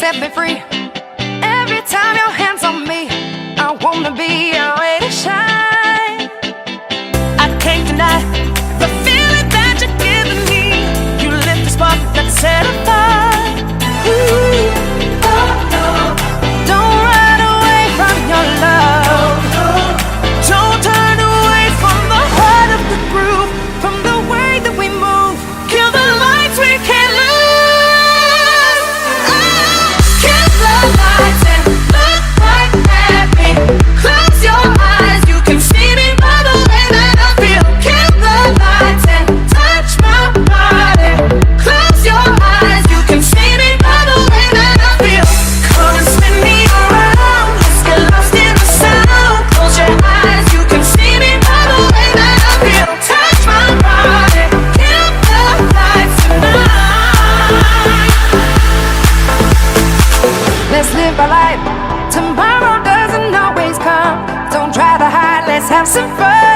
set me free. Every time your hands on me, I wanna be your way to shine. I can't deny the feeling that you're giving me. You lit the spark that set a fire. Ooh, oh no. Don't run away from your love. Don't turn away from the heart of the groove, from the way that we move. Kill the lights, we can't lose. Kill the lights and look right at me. Close your eyes, you can see me by the way that I feel. Kill the lights and touch my body. Close your eyes, you can see me by the way that I feel. Come and spin me around, let's get lost in the sound. Close your eyes, you can see me by the way that I feel. Touch my body, kill the lights tonight. Let's live our life. Tomorrow doesn't always come. Don't try to hide, let's have some fun.